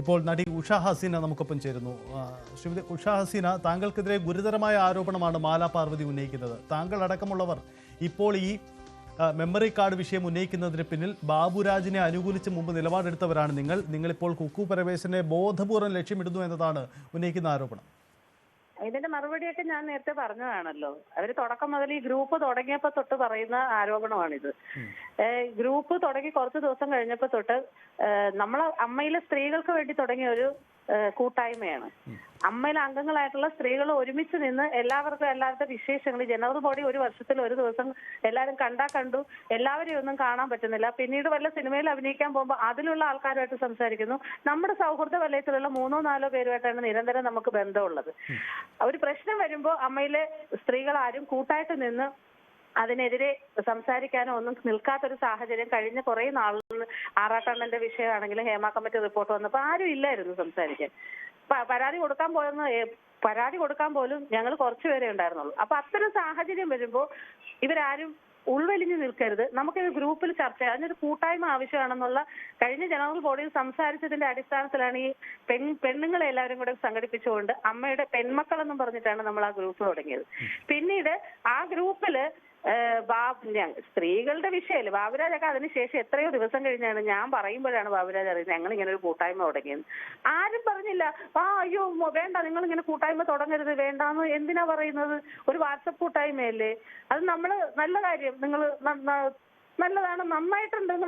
ഇപ്പോൾ നടി ഉഷ ഹസീന നമുക്കൊപ്പം ചേരുന്നു. ശ്രീമതി ഉഷ ഹസീന, താങ്കൾക്കെതിരെ ഗുരുതരമായ ആരോപണമാണ് മാലാ പാർവതി ഉന്നയിക്കുന്നത്. താങ്കൾ അടക്കമുള്ളവർ ഇപ്പോൾ ഈ മെമ്മറി കാർഡ് വിഷയം ഉന്നയിക്കുന്നതിന് പിന്നിൽ ബാബുരാജിനെ അനുകൂലിച്ച് മുമ്പ് നിലപാടെടുത്തവരാണ് നിങ്ങളിപ്പോൾ കുക്കു പരമേശ്വരനെ ബോധപൂർവ്വം ലക്ഷ്യമിടുന്നു എന്നതാണ് ഉന്നയിക്കുന്ന ആരോപണം. ഇതിന്റെ മറുപടിയൊക്കെ ഞാൻ നേരത്തെ പറഞ്ഞതാണല്ലോ. അവര് തുടക്കം മുതൽ ഈ ഗ്രൂപ്പ് തുടങ്ങിയപ്പോ തൊട്ട് പറയുന്ന ആരോപണമാണിത്. ഗ്രൂപ്പ് തുടങ്ങി കുറച്ച് ദിവസം കഴിഞ്ഞപ്പോ തൊട്ട് നമ്മളെ അമ്മയിലെ സ്ത്രീകൾക്ക് വേണ്ടി തുടങ്ങിയ ഒരു കൂട്ടായ്മയാണ്. അമ്മയിലെ അംഗങ്ങളായിട്ടുള്ള സ്ത്രീകൾ ഒരുമിച്ച് നിന്ന് എല്ലാവരുടെ വിശേഷങ്ങൾ, ജനറൽ ബോഡി ഒരു വർഷത്തിൽ ഒരു ദിവസം എല്ലാവരും കണ്ടു, എല്ലാവരെയും ഒന്നും കാണാൻ പറ്റുന്നില്ല. പിന്നീട് വല്ല സിനിമയിൽ അഭിനയിക്കാൻ പോകുമ്പോൾ അതിലുള്ള ആൾക്കാരുമായിട്ട് സംസാരിക്കുന്നു. നമ്മുടെ സൗഹൃദ വലയത്തിലുള്ള 3-4 പേരുമായിട്ടാണ് നിരന്തരം നമുക്ക് ബന്ധമുള്ളത്. ഒരു പ്രശ്നം വരുമ്പോൾ അമ്മയിലെ സ്ത്രീകൾ ആരും കൂട്ടായിട്ട് നിന്ന് അതിനെതിരെ സംസാരിക്കാനോ ഒന്നും നിൽക്കാത്തൊരു സാഹചര്യം കഴിഞ്ഞ കുറെ നാളിൽ ആറാട്ടണ്ണന്റെ വിഷയമാണെങ്കിലും ഹേമ കമ്മിറ്റി റിപ്പോർട്ട് വന്നപ്പോൾ ആരും ഇല്ലായിരുന്നു സംസാരിക്കാൻ. പരാതി കൊടുക്കാൻ പോലും ഞങ്ങൾ കുറച്ചുപേരെ ഉണ്ടായിരുന്നുള്ളൂ. അപ്പൊ അത്തരം സാഹചര്യം വരുമ്പോൾ ഇവരാരും ഉൾവലിഞ്ഞു നിൽക്കരുത്, നമുക്കൊരു ഗ്രൂപ്പിൽ ചർച്ച ചെയ്യാം, അതിനൊരു കൂട്ടായ്മ ആവശ്യമാണെന്നുള്ള കഴിഞ്ഞ ജനറൽ ബോഡിയിൽ സംസാരിച്ചതിന്റെ അടിസ്ഥാനത്തിലാണ് ഈ പെണ്ണുങ്ങളെ എല്ലാവരും കൂടെ സംഘടിപ്പിച്ചുകൊണ്ട് അമ്മയുടെ പെൺമക്കളെന്നും പറഞ്ഞിട്ടാണ് നമ്മൾ ആ ഗ്രൂപ്പ് തുടങ്ങിയത്. പിന്നീട് ആ ഗ്രൂപ്പില് സ്ത്രീകളുടെ വിഷയമല്ലേ, ബാബുരാജൊക്കെ അതിനുശേഷം എത്രയോ ദിവസം കഴിഞ്ഞാണ് ഞാൻ പറയുമ്പോഴാണ് ബാബുരാജ് അറിയുന്നത് ഞങ്ങൾ ഇങ്ങനെ ഒരു കൂട്ടായ്മ തുടങ്ങിയത്. ആരും പറഞ്ഞില്ല അയ്യോ വേണ്ട, നിങ്ങൾ ഇങ്ങനെ കൂട്ടായ്മ തുടങ്ങരുത്, വേണ്ടാന്ന് എന്തിനാ പറയുന്നത്? ഒരു വാട്സപ്പ് കൂട്ടായ്മയല്ലേ അത്. നമ്മള് നല്ല കാര്യം, നിങ്ങൾ നല്ലതാണ്, നന്നായിട്ടെന്ന്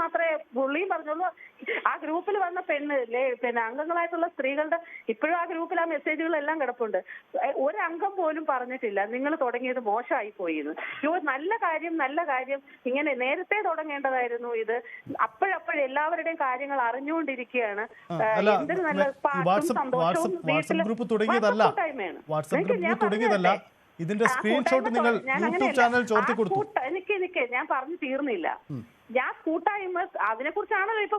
മാത്രമേ പുള്ളിയും പറഞ്ഞുള്ളൂ. ആ ഗ്രൂപ്പിൽ വന്ന പിന്നെ അംഗങ്ങളായിട്ടുള്ള സ്ത്രീകളുടെ ഇപ്പോഴും ആ ഗ്രൂപ്പിൽ ആ മെസ്സേജുകളെല്ലാം കിടപ്പുണ്ട്. ഒരംഗം പോലും പറഞ്ഞിട്ടില്ല നിങ്ങൾ തുടങ്ങിയത് മോശമായി പോയിന്ന്. നല്ല കാര്യം, ഇങ്ങനെ നേരത്തെ തുടങ്ങേണ്ടതായിരുന്നു ഇത്. അപ്പോഴെല്ലാവരുടെയും കാര്യങ്ങൾ അറിഞ്ഞുകൊണ്ടിരിക്കുകയാണ്. എന്തൊരു നല്ല പാട്ടും സന്തോഷവും തുടങ്ങിയതല്ല. ഇതിന്റെ സ്ക്രീൻഷോട്ട് നിങ്ങൾ യൂട്യൂബ് ചാനൽ ചോർത്തി കൊടുത്തു. എനിക്ക് ഞാൻ പറഞ്ഞു തീർന്നില്ല. ഞാൻ കൂട്ടായ്മ അതിനെ കുറിച്ചാണല്ലോ ഇപ്പൊ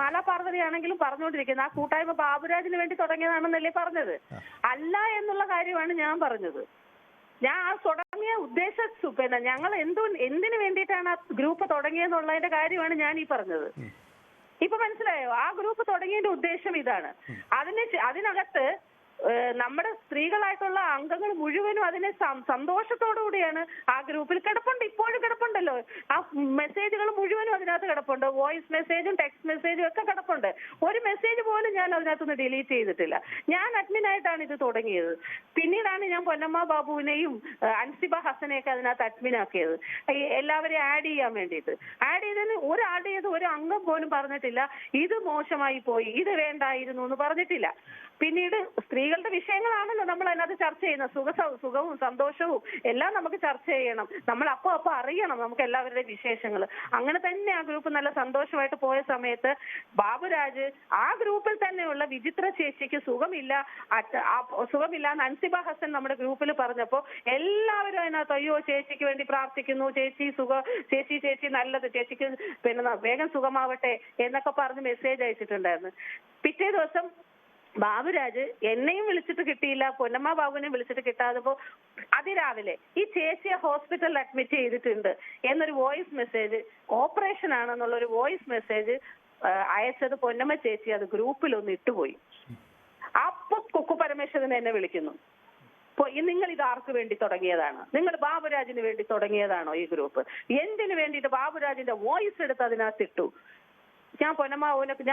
മാലാ പാർവതി ആണെങ്കിലും പറഞ്ഞുകൊണ്ടിരിക്കുന്നത്. ആ കൂട്ടായ്മ ബാബുരാജിന് വേണ്ടി തുടങ്ങിയതാണെന്നല്ലേ പറഞ്ഞത്? അല്ല എന്നുള്ള കാര്യമാണ് ഞാൻ പറഞ്ഞത്. ഞാൻ ആ തുടങ്ങിയ ഉദ്ദേശിച്ചു പിന്നെ ഞങ്ങൾ എന്തിനു വേണ്ടിയിട്ടാണ് ആ ഗ്രൂപ്പ് തുടങ്ങിയെന്നുള്ളതിന്റെ കാര്യമാണ് ഞാൻ ഈ പറഞ്ഞത്. ഇപ്പൊ മനസ്സിലായോ? ആ ഗ്രൂപ്പ് തുടങ്ങിയതിന്റെ ഉദ്ദേശം ഇതാണ്. അതിനകത്ത് നമ്മുടെ സ്ത്രീകളായിട്ടുള്ള അംഗങ്ങൾ മുഴുവനും അതിനെ സന്തോഷത്തോടു കൂടിയാണ് ആ ഗ്രൂപ്പിൽ കിടപ്പുണ്ട്. ഇപ്പോഴും കിടപ്പുണ്ടല്ലോ, ആ മെസ്സേജുകൾ മുഴുവനും അതിനകത്ത് കിടപ്പുണ്ട്. വോയിസ് മെസ്സേജും ടെക്സ്റ്റ് മെസ്സേജും ഒക്കെ കിടപ്പുണ്ട്. ഒരു മെസ്സേജ് പോലും ഞാൻ അതിനകത്തുനിന്ന് ഡിലീറ്റ് ചെയ്തിട്ടില്ല. ഞാൻ അഡ്മിനായിട്ടാണ് ഇത് തുടങ്ങിയത്. പിന്നീടാണ് ഞാൻ പൊന്നമ്മ ബാബുവിനെയും അൻസിബ ഹസനെയൊക്കെ അതിനകത്ത് അഡ്മിനാക്കിയത്, എല്ലാവരെയും ആഡ് ചെയ്യാൻ വേണ്ടിയിട്ട്. ആഡ് ചെയ്തതിന് ഒരു അംഗം പോലും പറഞ്ഞിട്ടില്ല ഇത് മോശമായി പോയി, ഇത് വേണ്ടായിരുന്നു എന്ന് പറഞ്ഞിട്ടില്ല. പിന്നീട് സ്ത്രീകളുടെ വിഷയങ്ങളാണല്ലോ നമ്മൾ അതിനകത്ത് ചർച്ച ചെയ്യുന്നത്. സുഖവും സന്തോഷവും എല്ലാം നമുക്ക് ചർച്ച ചെയ്യണം. നമ്മൾ അപ്പൊ അറിയണം നമുക്ക് എല്ലാവരുടെയും വിശേഷങ്ങൾ. അങ്ങനെ തന്നെ ആ ഗ്രൂപ്പ് നല്ല സന്തോഷമായിട്ട് പോയ സമയത്ത് ബാബുരാജ് ആ ഗ്രൂപ്പിൽ തന്നെയുള്ള വിചിത്ര ചേച്ചിക്ക് സുഖമില്ല എന്ന് അൻസിബ ഹസൻ നമ്മുടെ ഗ്രൂപ്പിൽ പറഞ്ഞപ്പോ എല്ലാവരും അതിനകത്ത് അയ്യോ ചേച്ചിക്ക് വേണ്ടി പ്രാർത്ഥിക്കുന്നു, ചേച്ചി നല്ലത്, ചേച്ചിക്ക് പിന്നെ വേഗം സുഖമാവട്ടെ എന്നൊക്കെ പറഞ്ഞ് മെസ്സേജ് അയച്ചിട്ടുണ്ടായിരുന്നു. പിറ്റേ ദിവസം ബാബുരാജ് എന്നെയും വിളിച്ചിട്ട് കിട്ടിയില്ല, പൊന്നമ്മ ബാബുവിനെയും വിളിച്ചിട്ട് കിട്ടാതപ്പോ അതിരാവിലെ ഈ ചേച്ചിയെ ഹോസ്പിറ്റലിൽ അഡ്മിറ്റ് ചെയ്തിട്ടുണ്ട് എന്നൊരു വോയിസ് മെസ്സേജ്, ഓപ്പറേഷൻ ആണെന്നുള്ള ഒരു വോയിസ് മെസ്സേജ് അയച്ചത് പൊന്നമ്മ ചേച്ചി അത് ഗ്രൂപ്പിലൊന്ന് ഇട്ടുപോയി. അപ്പൊ കുക്കു പരമേശ്വരൻ എന്നെ വിളിക്കുന്നു, നിങ്ങൾ ഇത് ആർക്ക് വേണ്ടി തുടങ്ങിയതാണ്? നിങ്ങൾ ബാബുരാജിന് വേണ്ടി തുടങ്ങിയതാണോ ഈ ഗ്രൂപ്പ്? എന്തിനു വേണ്ടിയിട്ട് ബാബുരാജിന്റെ വോയിസ് എടുത്ത് അതിനകത്ത് ഇട്ടു? ഞാൻ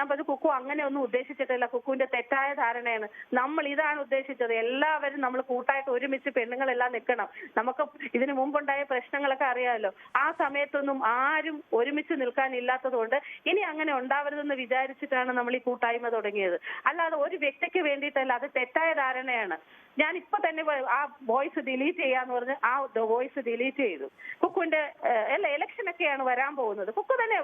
പറഞ്ഞു കുക്കു അങ്ങനെ ഒന്നും ഉദ്ദേശിച്ചിട്ടില്ല, കുക്കുവിന്റെ തെറ്റായ ധാരണയാണ്. നമ്മൾ ഇതാണ് ഉദ്ദേശിച്ചത്, എല്ലാവരും നമ്മൾ കൂട്ടായിട്ട് ഒരുമിച്ച് പെണ്ണുങ്ങളെല്ലാം നിൽക്കണം. നമുക്ക് ഇതിനു മുമ്പുണ്ടായ പ്രശ്നങ്ങളൊക്കെ അറിയാമല്ലോ. ആ സമയത്തൊന്നും ആരും ഒരുമിച്ച് നിൽക്കാനില്ലാത്തത് കൊണ്ട് ഇനി അങ്ങനെ ഉണ്ടാവരുതെന്ന് വിചാരിച്ചിട്ടാണ് നമ്മൾ ഈ കൂട്ടായ്മ തുടങ്ങിയത്. അല്ലാതെ ഒരു വ്യക്തിക്ക് വേണ്ടിയിട്ടല്ല, അത് തെറ്റായ ധാരണയാണ്. ഞാൻ ഇപ്പൊ തന്നെ ആ വോയിസ് ഡിലീറ്റ് ചെയ്യാന്ന് പറഞ്ഞ് ആ വോയിസ് ഡിലീറ്റ് ചെയ്തു. കുക്കുവിന്റെ ഇലക്ഷൻ ഒക്കെയാണ് വരാൻ പോകുന്നത്. കുക്കു തന്നെ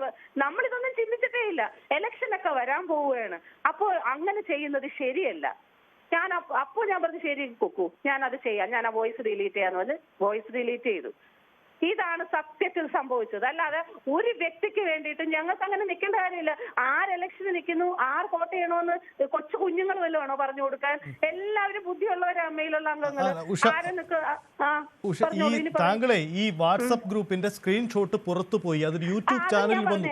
നമ്മളിതൊന്നും ചിന്തിച്ചിട്ടേ ഇല്ല, ഇലക്ഷൻ ഒക്കെ വരാൻ പോവുകയാണ്. അപ്പോൾ അങ്ങനെ ചെയ്യുന്നത് ശരിയല്ല. ഞാൻ പറഞ്ഞു ശരി കുക്കു, ഞാൻ അത് ചെയ്യാം, ഞാൻ ആ വോയിസ് ഡിലീറ്റ് ചെയ്യാന്ന് പറഞ്ഞ് വോയിസ് ഡിലീറ്റ് ചെയ്തു. ഇതാണ് സത്യത്തിൽ സംഭവിച്ചത്. അല്ലാതെ ഒരു വ്യക്തിക്ക് വേണ്ടിയിട്ട് ഞങ്ങൾക്ക് അങ്ങനെ നിൽക്കേണ്ട കാര്യമില്ല. ആര് ഇലക്ഷന് നിൽക്കുന്നു, ആർ വോട്ട് ചെയ്യണമെന്ന് കൊച്ചു കുഞ്ഞുങ്ങൾ വല്ലതും ആണോ പറഞ്ഞു കൊടുക്കാൻ? എല്ലാവരും ബുദ്ധിയുള്ളവരെ അമ്മയിലുള്ള അംഗങ്ങൾ താങ്കളെ ഈ വാട്സ്ആപ്പ് ഗ്രൂപ്പിന്റെ സ്ക്രീൻഷോട്ട് പുറത്തുപോയി, അത് യൂട്യൂബ് ചാനലിൽ വന്നു.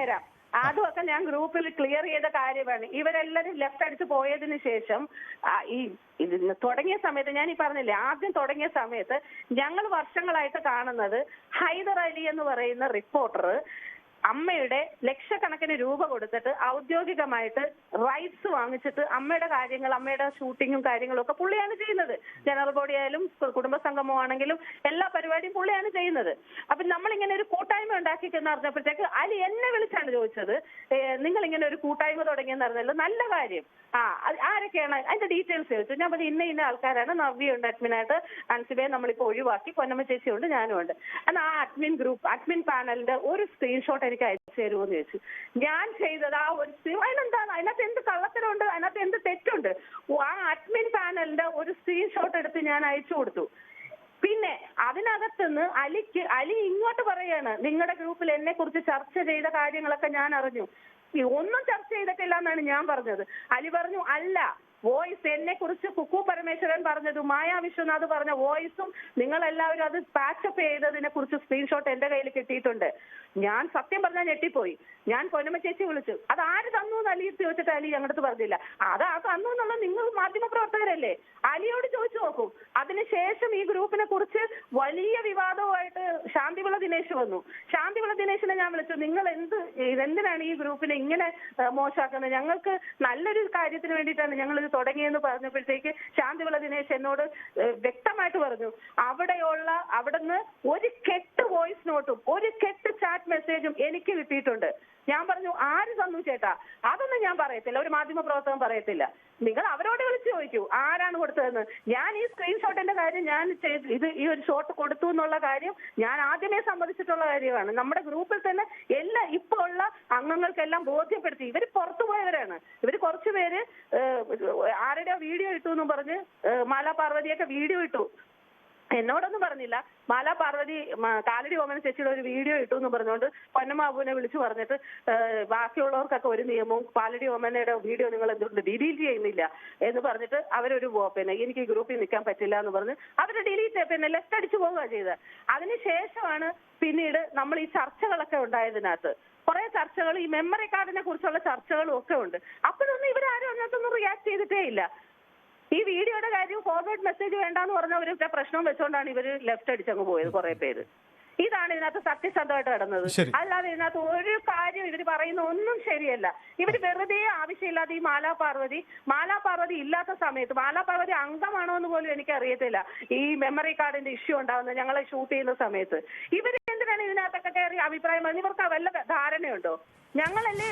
അതുമൊക്കെ ഞാൻ ഗ്രൂപ്പിൽ ക്ലിയർ ചെയ്ത കാര്യമാണ്. ഇവരെല്ലാരും ലെഫ്റ്റ് അടിച്ച് പോയതിനു ശേഷം ഈ തുടങ്ങിയ സമയത്ത് ഞാൻ ഈ പറഞ്ഞില്ലേ, ആദ്യം തുടങ്ങിയ സമയത്ത് ഞങ്ങൾ വർഷങ്ങളായിട്ട് കാണുന്നത് ഹൈദർ അലി എന്ന് പറയുന്ന റിപ്പോർട്ടർ അമ്മയുടെ ലക്ഷക്കണക്കിന് രൂപ കൊടുത്തിട്ട് ഔദ്യോഗികമായിട്ട് റൈറ്റ്സ് വാങ്ങിച്ചിട്ട് അമ്മയുടെ കാര്യങ്ങൾ, അമ്മയുടെ ഷൂട്ടിങ്ങും കാര്യങ്ങളും ഒക്കെ പുള്ളിയാണ് ചെയ്യുന്നത്. ജനറൽ ബോഡി ആയാലും കുടുംബ സംഗമോ ആണെങ്കിലും എല്ലാ പരിപാടിയും പുള്ളിയാണ് ചെയ്യുന്നത്. അപ്പൊ നമ്മളിങ്ങനെ ഒരു കൂട്ടായ്മ ഉണ്ടാക്കിയെന്ന് അറിഞ്ഞപ്പോഴത്തേക്ക് അലി എന്നെ വിളിച്ചാണ് ചോദിച്ചത്, നിങ്ങൾ ഇങ്ങനെ ഒരു കൂട്ടായ്മ തുടങ്ങിയെന്ന് അറിഞ്ഞല്ലോ, നല്ല കാര്യം, ആരൊക്കെയാണ് അതിന്റെ ഡീറ്റെയിൽസ് ചോദിച്ചു. ഞാൻ പറഞ്ഞു ഇന്ന ആൾക്കാരാണ്, നവ്യുണ്ട് അഡ്മിനായിട്ട്, അൻസിബയെ നമ്മളിപ്പോ ഒഴിവാക്കി, പൊന്നമ്മ ചേച്ചിയുണ്ട്, ഞാനും ഉണ്ട്. എന്നാൽ ആ അഡ്മിൻ പാനലിന്റെ ഒരു സ്ക്രീൻഷോട്ട് എനിക്ക് അയച്ചു തരുമോന്ന് ചോദിച്ചു. ഞാൻ ചെയ്തത് ആ ഒരു അതിനെന്താണ്, അതിനകത്ത് എന്ത് കള്ളത്തരമുണ്ട്, അതിനകത്ത് എന്ത് തെറ്റുണ്ട്? ആ അഡ്മിൻ പാനലിന്റെ ഒരു സ്ക്രീൻഷോട്ട് എടുത്ത് ഞാൻ അയച്ചു കൊടുത്തു. പിന്നെ അതിനകത്തുനിന്ന് അലി ഇങ്ങോട്ട് പറയാണ്, നിങ്ങളുടെ ഗ്രൂപ്പിൽ എന്നെ കുറിച്ച് ചർച്ച ചെയ്ത കാര്യങ്ങളൊക്കെ ഞാൻ അറിഞ്ഞു. ഒന്നും ചർച്ച ചെയ്തിട്ടില്ല എന്നാണ് ഞാൻ പറഞ്ഞത്. അലി പറഞ്ഞു അല്ല, വോയിസ് എന്നെ കുറിച്ച് കുക്കു പരമേശ്വരൻ പറഞ്ഞതും മായ വിശ്വനാഥ് പറഞ്ഞ വോയിസും നിങ്ങൾ എല്ലാവരും അത് പാച്ചപ്പ് ചെയ്തതിനെ കുറിച്ച് സ്ക്രീൻഷോട്ട് എന്റെ കയ്യിൽ കിട്ടിയിട്ടുണ്ട്. ഞാൻ സത്യം പറഞ്ഞാൽ ഞെട്ടിപ്പോയി. ഞാൻ പൊന്നമ്മ ചേച്ചി വിളിച്ചു, അത് ആര് തന്നു എന്ന് അലി ചോദിച്ചിട്ട് അലി ഞങ്ങളുടെ പറഞ്ഞില്ല. അത് തന്നു എന്നുള്ളത് നിങ്ങൾ മാധ്യമ പ്രവർത്തകരല്ലേ, അലിയോട് ചോദിച്ചു നോക്കും. അതിനുശേഷം ഈ ഗ്രൂപ്പിനെ കുറിച്ച് വലിയ വിവാദവുമായിട്ട് ശാന്തിവിള ദിനേശ് വന്നു. ശാന്തിവിള ദിനേശിനെ ഞാൻ വിളിച്ചു, നിങ്ങൾ എന്തിനാണ് ഈ ഗ്രൂപ്പിനെ ഇങ്ങനെ മോശമാക്കുന്നത്? ഞങ്ങൾക്ക് നല്ലൊരു കാര്യത്തിന് വേണ്ടിയിട്ടാണ് ഞങ്ങൾ ഇത് തുടങ്ങിയെന്ന് പറഞ്ഞപ്പോഴത്തേക്ക് ശാന്തിവിള ദിനേശ് എന്നോട് വ്യക്തമായിട്ട് പറഞ്ഞു, അവിടുന്ന് ഒരു കെട്ട് വോയിസ് നോട്ടും ഒരു കെട്ട് ചാറ്റ് മെസ്സേജും എനിക്ക് കിട്ടിയിട്ടുണ്ട്. ഞാൻ പറഞ്ഞു ആര് തന്നു ചേട്ടാ? അതൊന്നും ഞാൻ പറയത്തില്ല, ഒരു മാധ്യമ പ്രവർത്തകൻ പറയത്തില്ല. നിങ്ങൾ അവരോട് വിളിച്ചു ചോദിക്കൂ ആരാണ് കൊടുത്തതെന്ന്. ഞാൻ ഈ സ്ക്രീൻഷോട്ടിന്റെ കാര്യം ഈ ഒരു ഷോട്ട് കൊടുത്തു എന്നുള്ള കാര്യം ഞാൻ ആദ്യമേ സമ്മതിച്ചിട്ടുള്ള കാര്യമാണ്. നമ്മുടെ ഗ്രൂപ്പിൽ തന്നെ ഇപ്പോൾ ഉള്ള അംഗങ്ങൾക്കെല്ലാം ബോധ്യപ്പെടുത്തി. ഇവർ പുറത്തുപോയവരാണ്. ഇവർ കുറച്ചുപേര് ആരുടെ വീഡിയോ ഇട്ടു എന്നും പറഞ്ഞ് മാലാ പാർവതിയൊക്കെ വീഡിയോ ഇട്ടു. എന്നോടൊന്നും പറഞ്ഞില്ല. മാലാ പാർവതി കാലടി ഓമന ചേച്ചിയുടെ ഒരു വീഡിയോ ഇട്ടു എന്ന് പറഞ്ഞുകൊണ്ട് പൊന്നമാബുവിനെ വിളിച്ചു പറഞ്ഞിട്ട് ബാക്കിയുള്ളവർക്കൊക്കെ ഒരു നിയമവും പാലടി ഓമനയുടെ വീഡിയോ നിങ്ങൾ എന്തുകൊണ്ട് ഡിലീറ്റ് ചെയ്യുന്നില്ല എന്ന് പറഞ്ഞിട്ട് അവരൊരു എനിക്ക് ഈ ഗ്രൂപ്പിൽ നിൽക്കാൻ പറ്റില്ല എന്ന് പറഞ്ഞ് അവർ ഡിലീറ്റ് ലെഫ്റ്റ് അടിച്ചു പോവുക ചെയ്തത്. അതിനുശേഷമാണ് പിന്നീട് നമ്മൾ ഈ ചർച്ചകളൊക്കെ ഉണ്ടായതിനകത്ത് കുറെ ചർച്ചകൾ, ഈ മെമ്മറി കാർഡിനെ കുറിച്ചുള്ള ചർച്ചകളും ഒക്കെ ഉണ്ട്. അപ്പോഴൊന്നും ഇവരാരും അതിനകത്തൊന്നും റിയാക്ട് ചെയ്തിട്ടേ ഇല്ല. ഈ വീഡിയോയുടെ കാര്യം ഫോർവേഡ് മെസ്സേജ് വേണ്ടാന്ന് പറഞ്ഞവരുടെ പ്രശ്നം വെച്ചുകൊണ്ടാണ് ഇവര് ലെഫ്റ്റ് അടിച്ചങ്ങ് പോയത് കുറെ പേര്. ഇതാണ് ഇതിനകത്ത് സത്യസന്ധമായിട്ട് നടന്നത്. അല്ലാതെ ഇതിനകത്ത് ഒരു കാര്യം ഇവർ പറയുന്ന ഒന്നും ശരിയല്ല. ഇവര് വെറുതെ ആവശ്യമില്ലാതെ ഈ മാലാ പാർവതി ഇല്ലാത്ത സമയത്ത്, മാലാ പാർവതി അംഗമാണോ എന്ന് പോലും എനിക്ക് അറിയത്തില്ല. ഈ മെമ്മറി കാർഡിന്റെ ഇഷ്യൂ ഉണ്ടാവുന്നത് ഞങ്ങളെ ഷൂട്ട് ചെയ്യുന്ന സമയത്ത് ഇവര് എന്തിനാണ് ഇതിനകത്തൊക്കെ കയറി അഭിപ്രായം പറഞ്ഞ്? ഇവർക്ക് വല്ല ധാരണയുണ്ടോ? ഞങ്ങളല്ലേ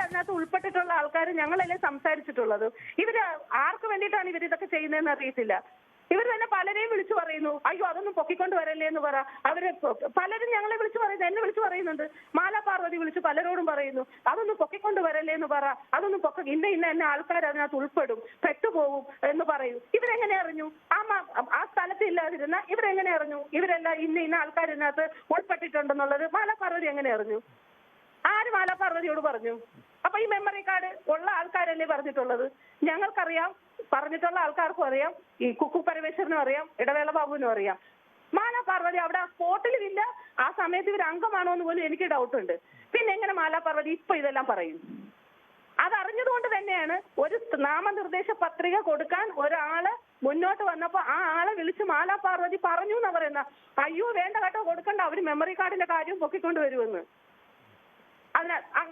അതിനകത്ത് ഉൾപ്പെട്ടിട്ടുള്ള ആൾക്കാർ, ഞങ്ങളല്ലേ സംസാരിച്ചിട്ടുള്ളത്. ഇവര് ആർക്ക് വേണ്ടിയിട്ടാണ് ഇവർ ഇതൊക്കെ ചെയ്യുന്നതെന്ന് അറിയത്തില്ല. ഇവർ തന്നെ പലരെയും വിളിച്ചു പറയുന്നു, അയ്യോ അതൊന്നും പൊക്കിക്കൊണ്ട് വരല്ലേ എന്ന് പറ. അവര് പലരും ഞങ്ങളെ വിളിച്ചു പറയുന്നു, എന്നെ വിളിച്ചു പറയുന്നുണ്ട്. മാലാ പാർവതി വിളിച്ചു പലരോടും പറയുന്നു, അതൊന്നും പൊക്കിക്കൊണ്ട് വരല്ലേ എന്ന് പറ, അതൊന്നും ഇന്ന ആൾക്കാർ അതിനകത്ത് ഉൾപ്പെടും, പെട്ടുപോകും എന്ന് പറയും. ഇവരെങ്ങനെ അറിഞ്ഞു? ആ സ്ഥലത്ത് ഇല്ലാതിരുന്ന ഇവരെങ്ങനെ അറിഞ്ഞു ഇവരെല്ലാം ഇന്ന ആൾക്കാർ ഇതിനകത്ത് ഉൾപ്പെട്ടിട്ടുണ്ടെന്നുള്ളത്? മാലാ പാർവതി എങ്ങനെ അറിഞ്ഞു? ആര് മാലാ പാർവതിയോട് പറഞ്ഞു? അപ്പൊ ഈ മെമ്മറി കാർഡ് ഉള്ള ആൾക്കാരല്ലേ പറഞ്ഞിട്ടുള്ളത്? ഞങ്ങൾക്കറിയാം, പറഞ്ഞിട്ടുള്ള ആൾക്കാർക്കും അറിയാം, ഈ കുക്കു പരമേശ്വരനും അറിയാം, ഇടവേള ബാബുവിനും അറിയാം. മാലാ പാർവതി അവിടെ ആ സ്പോട്ടിലും ഇല്ല. ആ സമയത്ത് ഇവർ അംഗമാണോ എന്ന് പോലും എനിക്ക് ഡൗട്ടുണ്ട്. പിന്നെ എങ്ങനെ മാലാ പാർവതി ഇപ്പൊ ഇതെല്ലാം പറയും? അതറിഞ്ഞതുകൊണ്ട് തന്നെയാണ് ഒരു നാമനിർദ്ദേശ പത്രിക കൊടുക്കാൻ ഒരാള് മുന്നോട്ട് വന്നപ്പോ ആ ആളെ വിളിച്ച് മാലാ പാർവതി പറഞ്ഞു എന്നാ പറയുന്ന, അയ്യോ വേണ്ട കേട്ടോ കൊടുക്കണ്ട, അവര് മെമ്മറി കാർഡിന്റെ കാര്യം പൊക്കിക്കൊണ്ട് വരുമെന്ന്.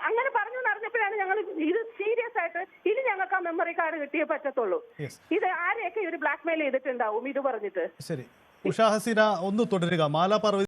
അങ്ങനെ പറഞ്ഞു അറിഞ്ഞപ്പോഴാണ് ഞങ്ങൾ ഇത് സീരിയസ് ആയിട്ട് ഇനി ഞങ്ങൾക്ക് ആ മെമ്മറി കാർഡ് കിട്ടിയേ പറ്റത്തുള്ളൂ. ഇത് ആരെയൊക്കെ ഇവര് ബ്ലാക്ക് മെയിൽ ചെയ്തിട്ടുണ്ടാവും ഇത് പറഞ്ഞിട്ട്. ശരി, ഉഷാ ഹസീന ഒന്ന് തുടരുക. മാലാ പാർവതി